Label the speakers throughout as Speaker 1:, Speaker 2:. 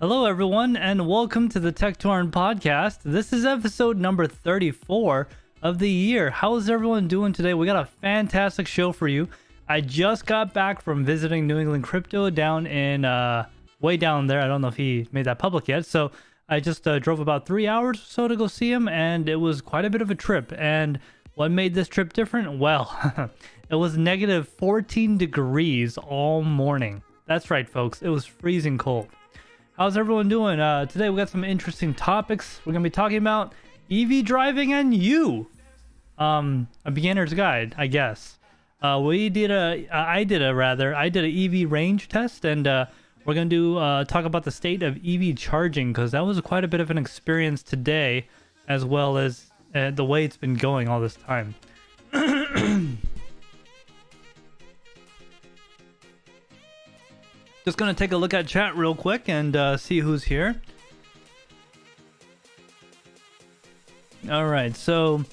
Speaker 1: Hello, everyone, and welcome to the Tek Torrent Podcast. This is episode number 34 of the year. How is everyone doing today? We got a fantastic show for you. I just got back from visiting New England Crypto down in, way down there. I don't know if he made that public yet. So I just drove about 3 hours or so to go see him, and it was quite a bit of a trip. And what made this trip different? Well, it was negative 14 degrees all morning. That's right, folks. It was freezing cold. How's everyone doing? Today we got some interesting topics. We're going to be talking about EV driving and you. A beginner's guide, I guess. I did an EV range test, and we're going to talk about the state of EV charging, because that was quite a bit of an experience today, as well as the way it's been going all this time. Just gonna take a look at chat real quick and see who's here. All right, so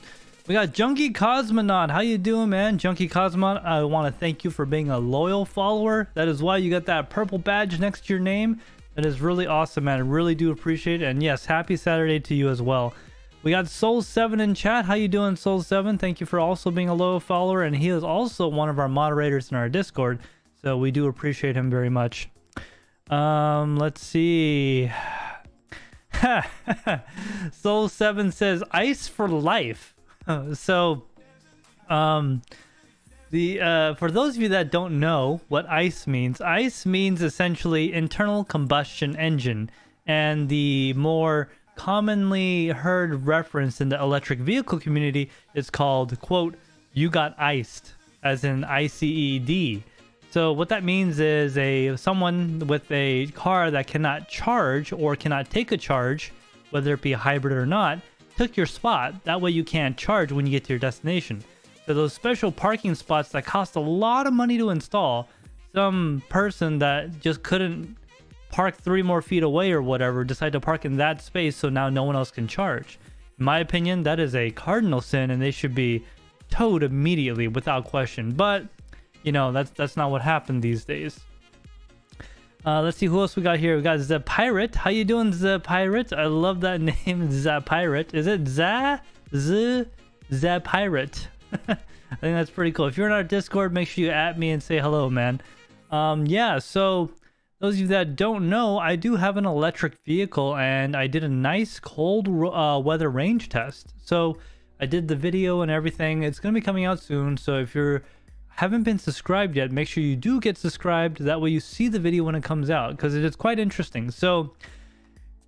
Speaker 1: we got Junkie Cosmonaut. How you doing, man? Junkie Cosmonaut, I want to thank you for being a loyal follower. That is why you got that purple badge next to your name. That is really awesome, man. I really do appreciate it. And yes, happy Saturday to you as well. We got Soul7 in chat. How you doing, Soul7? Thank you for also being a loyal follower, and he is also one of our moderators in our Discord. So we do appreciate him very much. Let's see. Soul7 says ice for life. So, for those of you that don't know what ice means essentially internal combustion engine, and the more commonly heard reference in the electric vehicle community is called, quote, "you got iced," as in ICED. So what that means is someone with a car that cannot charge or cannot take a charge, whether it be a hybrid or not, took your spot. That way you can't charge when you get to your destination. So those special parking spots that cost a lot of money to install, some person that just couldn't park 3 more feet away or whatever decided to park in that space, so now no one else can charge. In my opinion, that is a cardinal sin, and they should be towed immediately without question. But you know, that's not what happened these days. Let's see who else we got here. We got Zepirate. How you doing, Zepirate? I love that name, Zepirate. Is it Zepirate? I think that's pretty cool. If you're in our Discord, make sure you at me and say hello, man. Yeah, so those of you that don't know, I do have an electric vehicle, and I did a nice cold weather range test. So I did the video and everything. It's going to be coming out soon, so if you haven't been subscribed yet, make sure you do get subscribed. That way you see the video when it comes out, because it is quite interesting. So,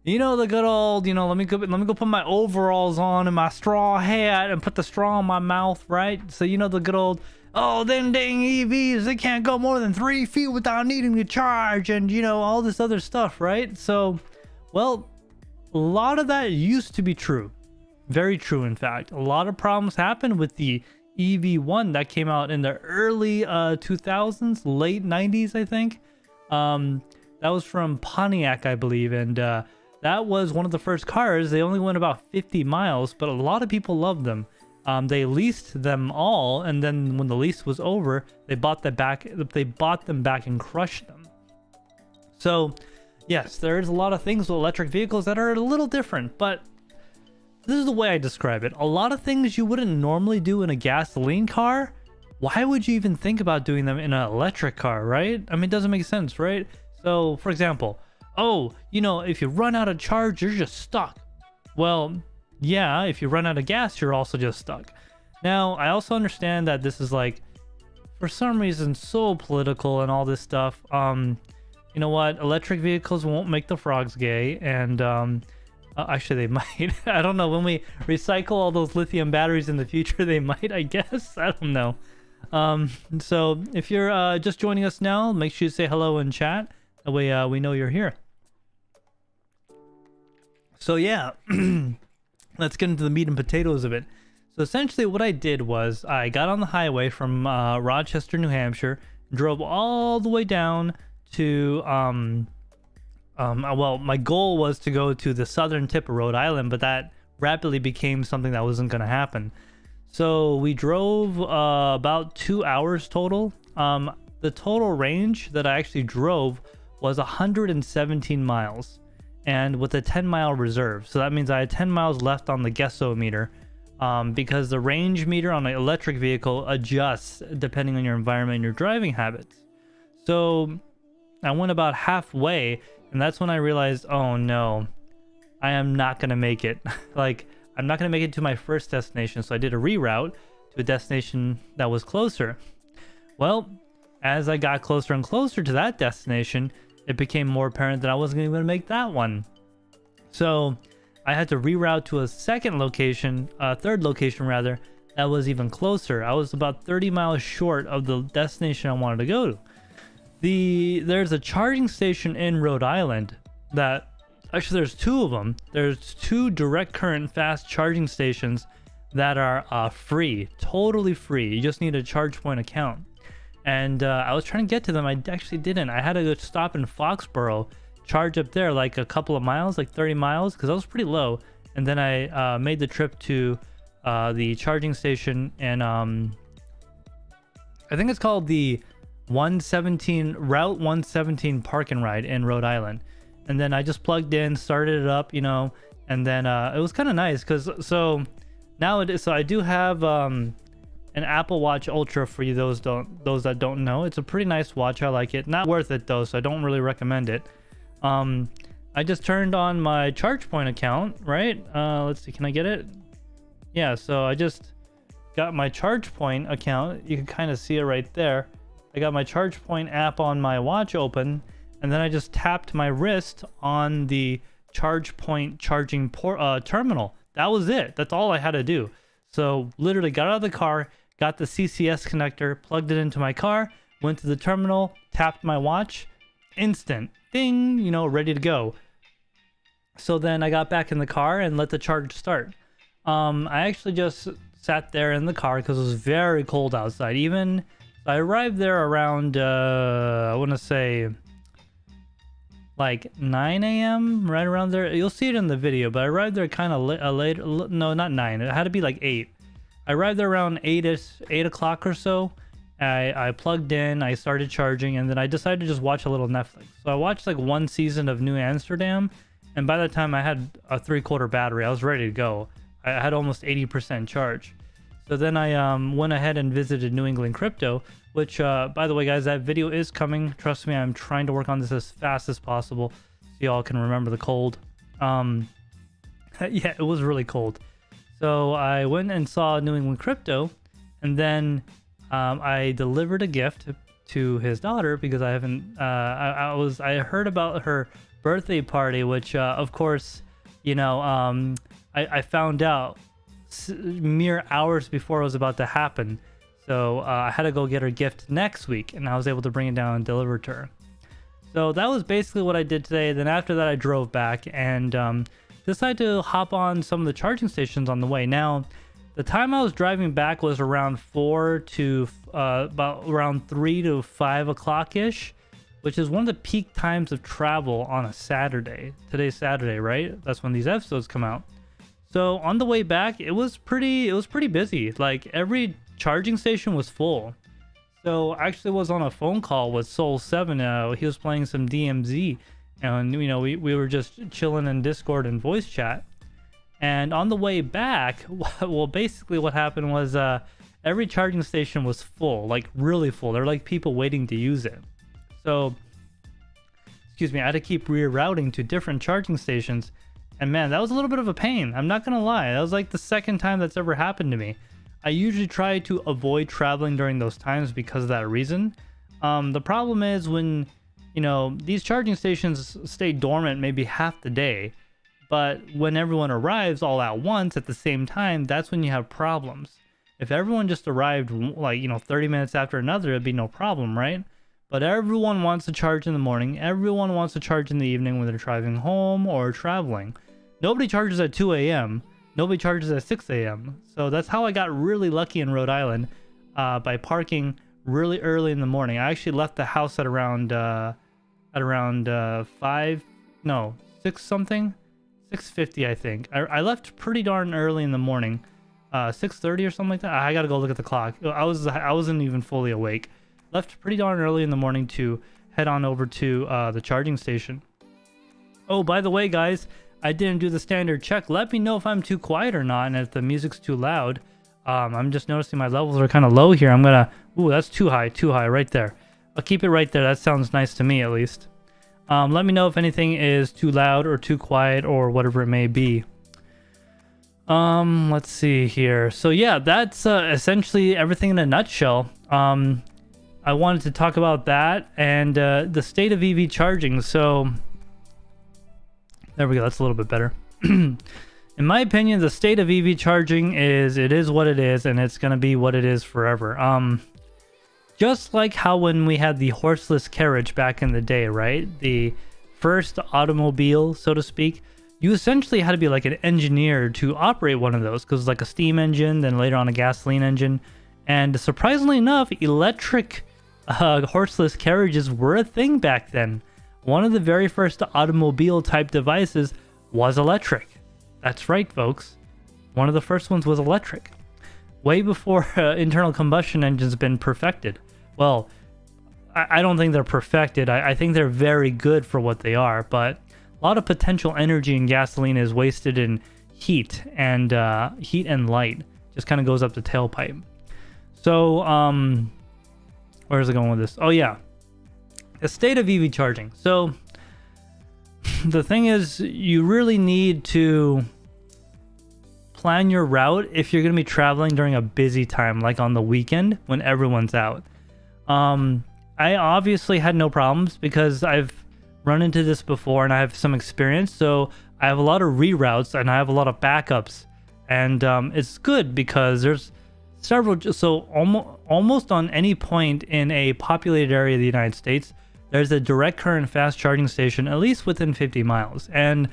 Speaker 1: you know, the good old, let me go put my overalls on and my straw hat and put the straw in my mouth, right? So, the good old, oh, them dang EVs, they can't go more than 3 feet without needing to charge, and all this other stuff, right? So, well, a lot of that used to be true. Very true, in fact. A lot of problems happened with the EV1 that came out in the early 2000s, late 90s, I think. That was from Pontiac, I believe, and that was one of the first cars. They only went about 50 miles, but a lot of people loved them. They leased them all, and then when the lease was over, they bought them back and crushed them. So yes, there's a lot of things with electric vehicles that are a little different, but this is the way I describe it. A lot of things you wouldn't normally do in a gasoline car, why would you even think about doing them in an electric car, right? I mean, it doesn't make sense, right? So, for example, if you run out of charge, you're just stuck. Well, yeah, if you run out of gas, you're also just stuck. Now, I also understand that this is for some reason, so political and all this stuff. You know what? Electric vehicles won't make the frogs gay, and actually, they might. I don't know. When we recycle all those lithium batteries in the future, they might, I guess. I don't know. So if you're just joining us now, make sure you say hello in chat. That way we know you're here. So yeah, let's get into the meat and potatoes of it. So essentially what I did was I got on the highway from Rochester, New Hampshire, drove all the way down to well, my goal was to go to the southern tip of Rhode Island, but that rapidly became something that wasn't going to happen. So we drove about 2 hours total. The total range that I actually drove was 117 miles. and with a 10-mile reserve. So that means I had 10 miles left on the guessometer, because the range meter on an electric vehicle adjusts depending on your environment and your driving habits. So I went about halfway, and that's when I realized, oh no, I am not going to make it. Like, I'm not going to make it to my first destination. So I did a reroute to a destination that was closer. Well, as I got closer and closer to that destination, it became more apparent that I wasn't even going to make that one. So I had to reroute to a second location, third location rather, that was even closer. I was about 30 miles short of the destination I wanted to go to. There's a charging station in Rhode Island that, actually there's two of them. There's two direct current fast charging stations that are free, totally free. You just need a ChargePoint account. And I was trying to get to them. I actually didn't. I had to go stop in Foxborough, charge up there like a couple of miles, like 30 miles, because I was pretty low. And then I made the trip to the charging station, and I think it's called the Route 117 Park and Ride in Rhode Island. And then I just plugged in, started it up, and then it was kind of nice because so I do have an Apple Watch Ultra for you, those that don't know. It's a pretty nice watch. I like it. Not worth it though, so I don't really recommend it. I just turned on my ChargePoint account, right? Let's see, can I get it? Yeah, so I just got my ChargePoint account. You can kind of see it right there. I got my ChargePoint app on my watch open, and then I just tapped my wrist on the ChargePoint charging terminal. That was it. That's all I had to do. So literally got out of the car, got the CCS connector, plugged it into my car, went to the terminal, tapped my watch, instant, ding, ready to go. So then I got back in the car and let the charge start. I actually just sat there in the car because it was very cold outside. I arrived there around, I want to say like 9 a.m., right around there. You'll see it in the video, but I arrived there kind of late. No, not 9. It had to be like 8. I arrived there around 8 o'clock or so. I plugged in, I started charging, and then I decided to just watch a little Netflix. So I watched like one season of New Amsterdam, and by that time I had a 3/4 battery. I was ready to go. I had almost 80% charge. So then I went ahead and visited New England Crypto, which, by the way, guys, that video is coming. Trust me, I'm trying to work on this as fast as possible so y'all can remember the cold. Yeah, it was really cold. So I went and saw New England Crypto, and then I delivered a gift to his daughter because I haven't. I heard about her birthday party, which, of course, I found out mere hours before it was about to happen. So I had to go get her gift next week, and I was able to bring it down and deliver it to her. So that was basically what I did today. Then after that, I drove back and decided to hop on some of the charging stations on the way. Now, the time I was driving back was around 4 to about around 3 to 5 o'clock ish, which is one of the peak times of travel on a Saturday. Today's Saturday, right? That's when these episodes come out. So on the way back, it was pretty busy. Like every charging station was full. So I actually was on a phone call with Soul7. He was playing some DMZ, and we were just chilling in Discord and voice chat. And on the way back, well, basically what happened was every charging station was full, like really full. There were like people waiting to use it. So, excuse me, I had to keep rerouting to different charging stations. And man, that was a little bit of a pain. I'm not going to lie. That was like the second time that's ever happened to me. I usually try to avoid traveling during those times because of that reason. The problem is when, these charging stations stay dormant maybe half the day. But when everyone arrives all at once at the same time, that's when you have problems. If everyone just arrived like, 30 minutes after another, it'd be no problem, right? But everyone wants to charge in the morning. Everyone wants to charge in the evening when they're driving home or traveling. Nobody charges at 2 a.m. Nobody charges at 6 a.m. So that's how I got really lucky in Rhode Island by parking really early in the morning. I actually left the house at around 6:50, I think. I left pretty darn early in the morning, 6:30 or something like that. I gotta go look at the clock. I wasn't even fully awake. Left pretty darn early in the morning to head on over to the charging station. Oh, by the way, guys, I didn't do the standard check. Let me know if I'm too quiet or not, and if the music's too loud. I'm just noticing my levels are kind of low here. I'm gonna... Ooh, that's too high right there. I'll keep it right there. That sounds nice to me, at least. Let me know if anything is too loud or too quiet or whatever it may be. Let's see here. So yeah, that's essentially everything in a nutshell. I wanted to talk about that and the state of EV charging. So there we go. That's a little bit better. In my opinion, the state of EV charging is, it is what it is, and it's going to be what it is forever. Just like how when we had the horseless carriage back in the day, right? The first automobile, so to speak, you essentially had to be like an engineer to operate one of those, because it was like a steam engine, then later on a gasoline engine. And surprisingly enough, electric horseless carriages were a thing back then. One of the very first automobile type devices was electric. That's right, folks. One of the first ones was electric. Way before internal combustion engines have been perfected. Well, I don't think they're perfected. I think they're very good for what they are, but a lot of potential energy in gasoline is wasted in heat and light. Just kind of goes up the tailpipe. So, where is it going with this? Oh yeah, the state of EV charging. So the thing is, you really need to plan your route if you're going to be traveling during a busy time, like on the weekend when everyone's out. I obviously had no problems because I've run into this before and I have some experience. So I have a lot of reroutes and I have a lot of backups, and it's good because there's several. So almost on any point in a populated area of the United States, there's a direct current fast charging station, at least within 50 miles. And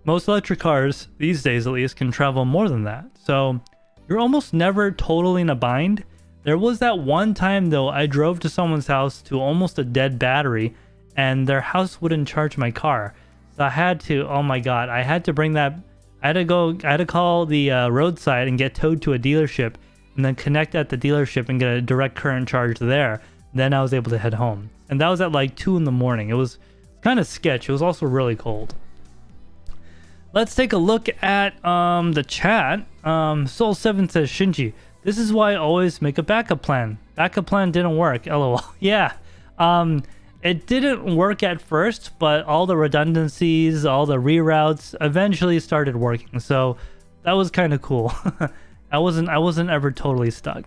Speaker 1: most electric cars, these days at least, can travel more than that. So you're almost never totally in a bind. There was that one time, though, I drove to someone's house to almost a dead battery, and their house wouldn't charge my car. So I had to, oh my God, I had to bring that, I had to call the roadside and get towed to a dealership, and then connect at the dealership and get a direct current charge there. Then I was able to head home. And that was at like 2 in the morning. It was kind of sketch. It was also really cold. Let's take a look at the chat. Soul7 says, Shinji, this is why I always make a backup plan. Backup plan didn't work, lol. Yeah, it didn't work at first, but all the redundancies, all the reroutes eventually started working. So that was kind of cool. I wasn't ever totally stuck.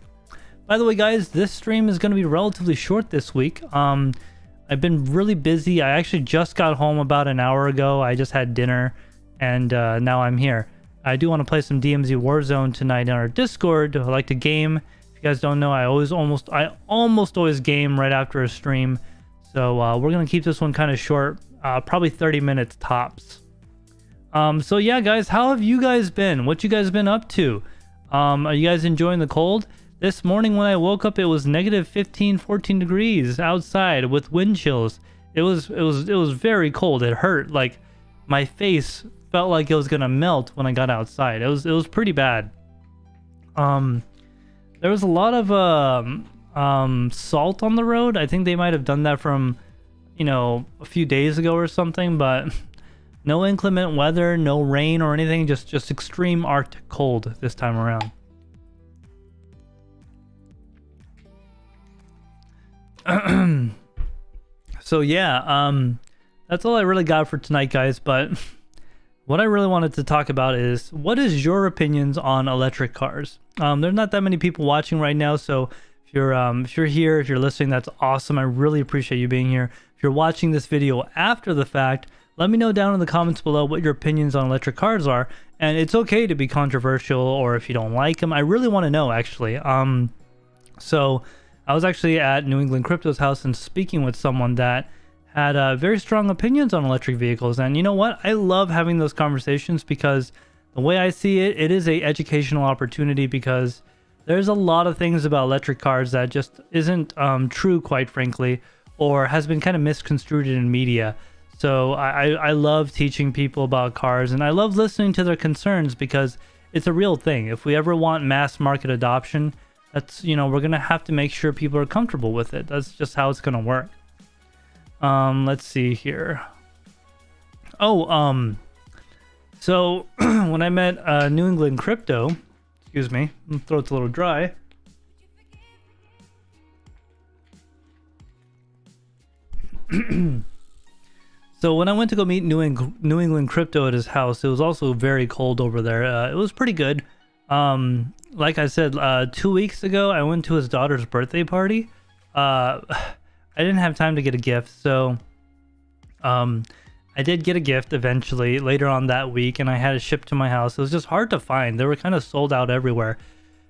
Speaker 1: By the way, guys, this stream is going to be relatively short this week. I've been really busy. I actually just got home about an hour ago. I just had dinner, and now I'm here. I do want to play some DMZ Warzone tonight in our Discord. I like to game. If you guys don't know, I almost always game right after a stream. So we're gonna keep this one kind of short, probably 30 minutes tops. So yeah, guys, how have you guys been? What you guys been up to? Are you guys enjoying the cold? This morning when I woke up, it was negative 15, 14 degrees outside with wind chills. It was very cold. It hurt. Like my face felt like it was gonna melt when I got outside. It was pretty bad. There was a lot of salt on the road. I think they might have done that from, a few days ago or something, but no inclement weather, no rain or anything, just extreme Arctic cold this time around. So yeah, that's all I really got for tonight, guys, but what I really wanted to talk about is, what is your opinions on electric cars? There's not that many people watching right now, so if you're here, if you're listening, that's awesome. I really appreciate you being here. If you're watching this video after the fact, let me know down in the comments below what your opinions on electric cars are. And it's okay to be controversial, or if you don't like them. I really want to know, actually. So I was actually at New England Crypto's house and speaking with someone that had very strong opinions on electric vehicles. And you know what? I love having those conversations because the way I see it, it is a educational opportunity, because there's a lot of things about electric cars that just isn't true, quite frankly, or has been kind of misconstrued in media. So I love teaching people about cars, and I love listening to their concerns because it's a real thing. If we ever want mass market adoption, that's, we're going to have to make sure people are comfortable with it. That's just how it's going to work. Let's see here. So when I met New England Crypto, excuse me, my throat's a little dry. So when I went to go meet New England Crypto at his house, it was also very cold over there. It was pretty good. Like I said, 2 weeks ago, I went to his daughter's birthday party. I didn't have time to get a gift, so I did get a gift eventually later on that week, and I had it shipped to my house. It was just hard to find. They were kind of sold out everywhere.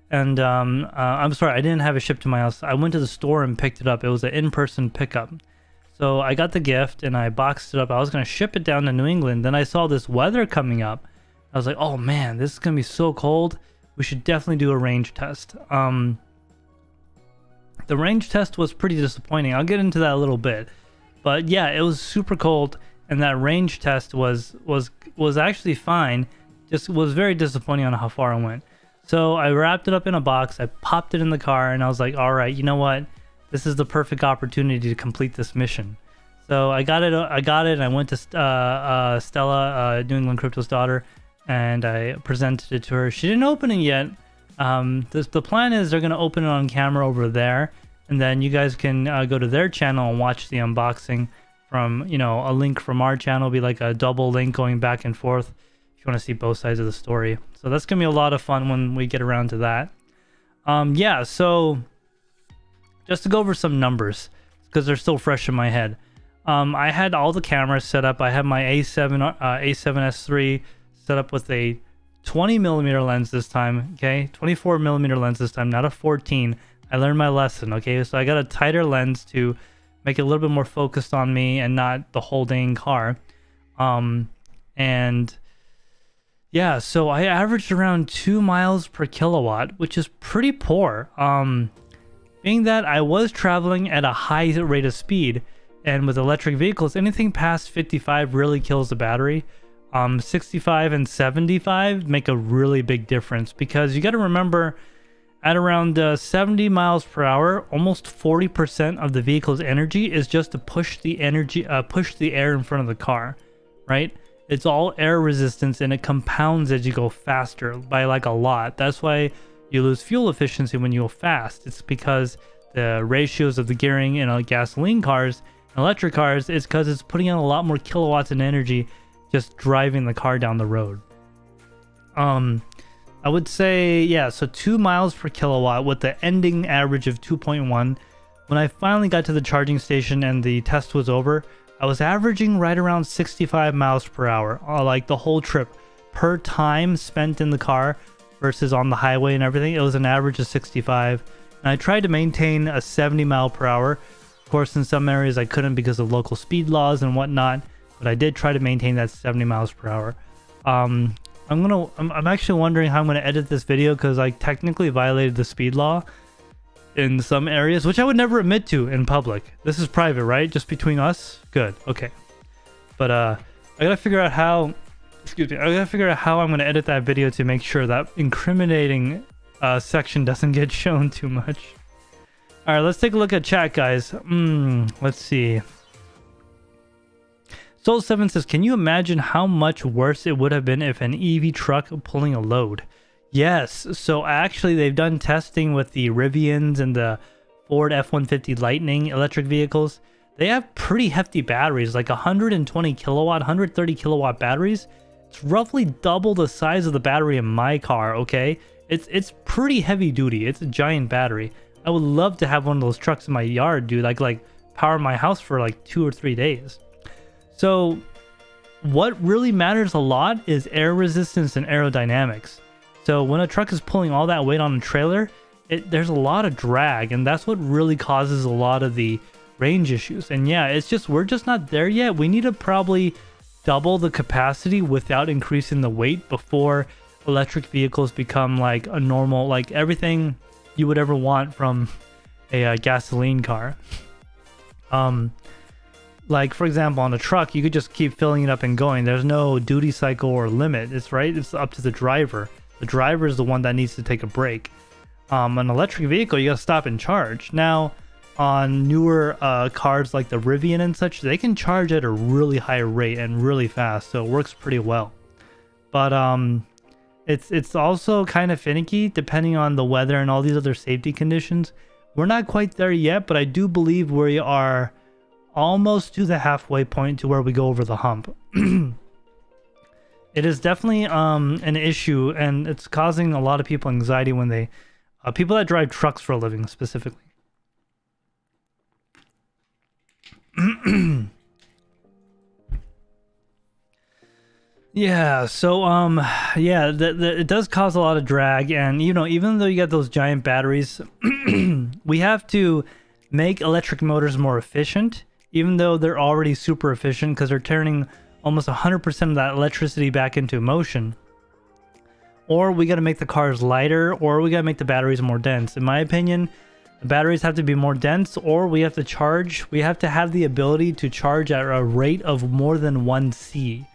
Speaker 1: And I'm sorry, I didn't have it shipped to my house. I went to the store and picked it up. It was an in-person pickup. So I got the gift and I boxed it up. I was going to ship it down to New England. Then I saw this weather coming up. I was like, oh man, this is going to be so cold. We should definitely do a range test. The range test was pretty disappointing. I'll get into that a little bit. But yeah, it was super cold, and that range test was actually fine. Just was very disappointing on how far I went. So I wrapped it up in a box. I popped it in the car, and I was like, all right, you know what? This is the perfect opportunity to complete this mission. So I got it, and I went to Stella, New England Crypto's daughter, and I presented it to her. She didn't open it yet. The plan is they're going to open it on camera over there, and then you guys can go to their channel and watch the unboxing from, you know, a link from our channel. Will be like a double link going back and forth if you want to see both sides of the story. So that's going to be a lot of fun when we get around to that. Yeah, so just to go over some numbers, because they're still fresh in my head. I had all the cameras set up. I had my A7S3 set up with a 20mm lens this time, okay? 24mm lens this time, not a 14. I learned my lesson, okay? So I got a tighter lens to make it a little bit more focused on me and not the whole dang car. And yeah, so I averaged around 2 miles per kilowatt, which is pretty poor. Being that I was traveling at a high rate of speed, and with electric vehicles, anything past 55 really kills the battery. 65 and 75 make a really big difference, because you got to remember, at around 70 miles per hour, almost 40% of the vehicle's energy is just to push the air in front of the car, right? It's all air resistance, and it compounds as you go faster by like a lot. That's why you lose fuel efficiency when you go fast. It's because the ratios of the gearing in gasoline cars and electric cars is because it's putting out a lot more kilowatts in energy just driving the car down the road. I would say, yeah, so 2 miles per kilowatt with the ending average of 2.1. When I finally got to the charging station and the test was over, I was averaging right around 65 miles per hour, like the whole trip per time spent in the car versus on the highway and everything. It was an average of 65. And I tried to maintain a 70 mile per hour. Of course, in some areas I couldn't because of local speed laws and whatnot, but I did try to maintain that 70 miles per hour. I'm actually wondering how I'm gonna edit this video, because I technically violated the speed law in some areas, which I would never admit to in public. This is private, right? Just between us? Good, okay. But I gotta figure out how, I gotta figure out how I'm gonna edit that video to make sure that incriminating section doesn't get shown too much. All right, let's take a look at chat, guys. Let's see. Soul7 says, can you imagine how much worse it would have been if an EV truck pulling a load? Yes, so actually they've done testing with the Rivians and the Ford F-150 Lightning electric vehicles. They have pretty hefty batteries, like 120 kilowatt, 130 kilowatt batteries. It's roughly double the size of the battery in my car, okay? It's pretty heavy duty. It's a giant battery. I would love to have one of those trucks in my yard, dude. Like power my house for like 2 or 3 days. So what really matters a lot is air resistance and aerodynamics. So when a truck is pulling all that weight on a trailer, there's a lot of drag, and that's what really causes a lot of the range issues. And yeah, it's just, we're just not there yet. We need to probably double the capacity without increasing the weight before electric vehicles become like a normal, like everything you would ever want from a gasoline car. Like for example, on a truck, you could just keep filling it up and going. There's no duty cycle or limit. It's up to the driver. The driver is the one that needs to take a break. An electric vehicle, you gotta stop and charge. Now, on newer cars like the Rivian and such, they can charge at a really high rate and really fast, so it works pretty well. But it's also kind of finicky depending on the weather and all these other safety conditions. We're not quite there yet, but I do believe we are almost to the halfway point to where we go over the hump. It is definitely an issue, and it's causing a lot of people anxiety when they people that drive trucks for a living specifically. Yeah, so yeah, it does cause a lot of drag, and you know, even though you got those giant batteries, we have to make electric motors more efficient, even though they're already super efficient because they're turning almost 100% of that electricity back into motion. Or we got to make the cars lighter, or we got to make the batteries more dense. In my opinion, the batteries have to be more dense, or we have to charge. We have to have the ability to charge at a rate of more than 1C.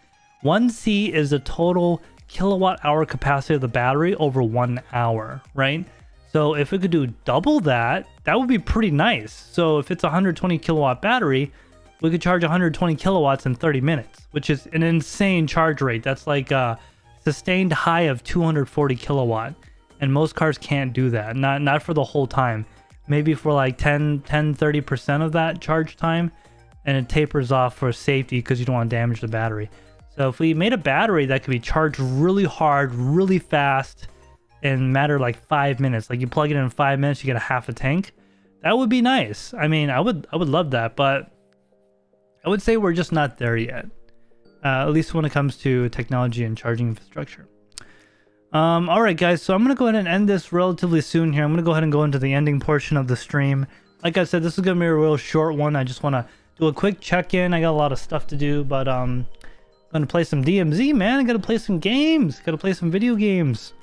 Speaker 1: 1C is the total kilowatt hour capacity of the battery over 1 hour, right? So if it could do double that, that would be pretty nice. So if it's a 120 kilowatt battery, we could charge 120 kilowatts in 30 minutes, which is an insane charge rate. That's like a sustained high of 240 kilowatt. And most cars can't do that, not for the whole time. Maybe for like 30% of that charge time, and it tapers off for safety because you don't want to damage the battery. So if we made a battery that could be charged really hard, really fast, in a matter of like 5 minutes, like you plug it in 5 minutes, you get a half a tank, that would be nice. I mean, I would love that, but I would say we're just not there yet. At least when it comes to technology and charging infrastructure. All right, guys, so I'm going to go ahead and end this relatively soon here. I'm going to go ahead and go into the ending portion of the stream. Like I said, this is going to be a real short one. I just want to do a quick check-in. I got a lot of stuff to do, but I'm going to play some DMZ, man. I got to play some games. Got to play some video games.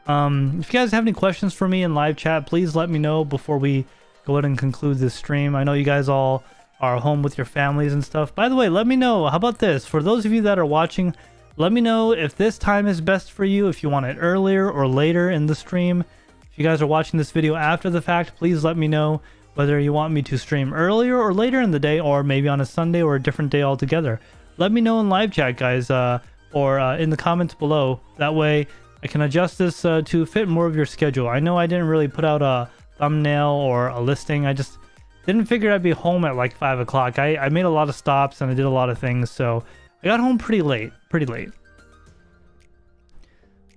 Speaker 1: If you guys have any questions for me in live chat, please let me know before we go ahead and conclude this stream. I know you guys all are home with your families and stuff. By the way, let me know. How about this? For those of you that are watching, let me know if this time is best for you, if you want it earlier or later in the stream. If you guys are watching this video after the fact, please let me know whether you want me to stream earlier or later in the day, or maybe on a Sunday or a different day altogether. Let me know in live chat, guys, or in the comments below. That way I can adjust this to fit more of your schedule. I know I didn't really put out a thumbnail or a listing. I just didn't figure I'd be home at like 5 o'clock. I made a lot of stops and I did a lot of things, so I got home pretty late.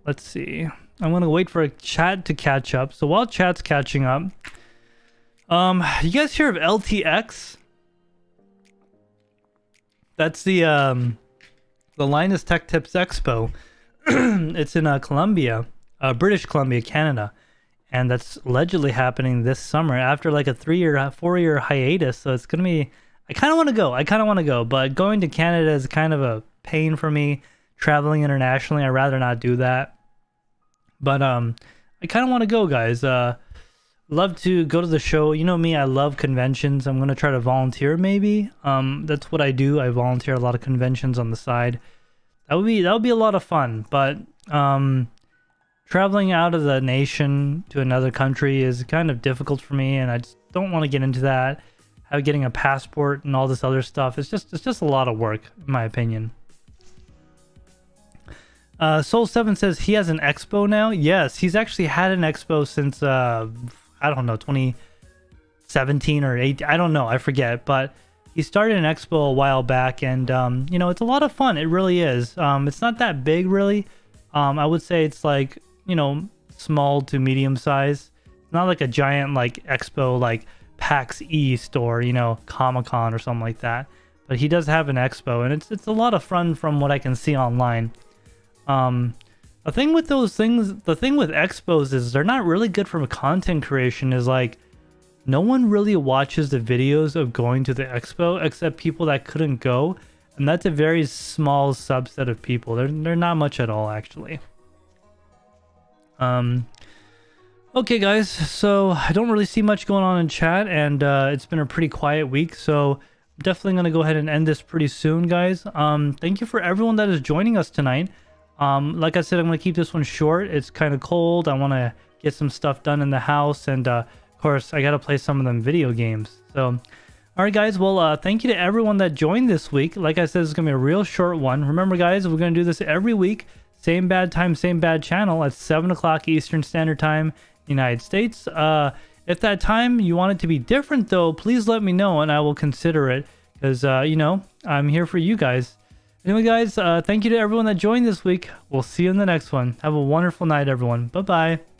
Speaker 1: Let's see. I'm gonna wait for a chat to catch up. So while chat's catching up, you guys hear of LTX? That's the Linus Tech Tips Expo. It's in Columbia, British Columbia, Canada, and that's allegedly happening this summer after like a 4-year hiatus. So it's gonna be. I kind of want to go. But going to Canada is kind of a pain for me. Traveling internationally, I'd rather not do that. But I kind of want to go, guys. Love to go to the show. You know me, I love conventions. I'm gonna try to volunteer maybe. That's what I do. I volunteer a lot of conventions on the side. That would be a lot of fun. But traveling out of the nation to another country is kind of difficult for me, and I just don't want to get into that. Getting a passport and all this other stuff. It's just a lot of work, in my opinion. Soul7 says he has an expo now. Yes, he's actually had an expo since I don't know, 2017 or 18. I don't know, I forget. But he started an expo a while back, and you know, it's a lot of fun. It really is. It's not that big, really. I would say it's like, you know, small to medium size. It's not like a giant like expo like PAX East or, you know, Comic-Con or something like that. But he does have an expo, and it's a lot of fun from what I can see online. The thing with those things, the thing with expos is they're not really good for content creation. Is like no one really watches the videos of going to the expo except people that couldn't go, and that's a very small subset of people. They're not much at all, actually. Okay, guys, so I don't really see much going on in chat, and it's been a pretty quiet week, so I'm definitely going to go ahead and end this pretty soon, guys. Thank you for everyone that is joining us tonight. Like I said, I'm going to keep this one short. It's kind of cold. I want to get some stuff done in the house and go course, I got to play some of them video games. So, all right, guys. Well, thank you to everyone that joined this week. Like I said, it's going to be a real short one. Remember, guys, we're going to do this every week. Same bad time, same bad channel at 7 o'clock Eastern Standard Time, United States. If that time you want it to be different, though, please let me know and I will consider it. Because, you know, I'm here for you guys. Anyway, guys, thank you to everyone that joined this week. We'll see you in the next one. Have a wonderful night, everyone. Bye-bye.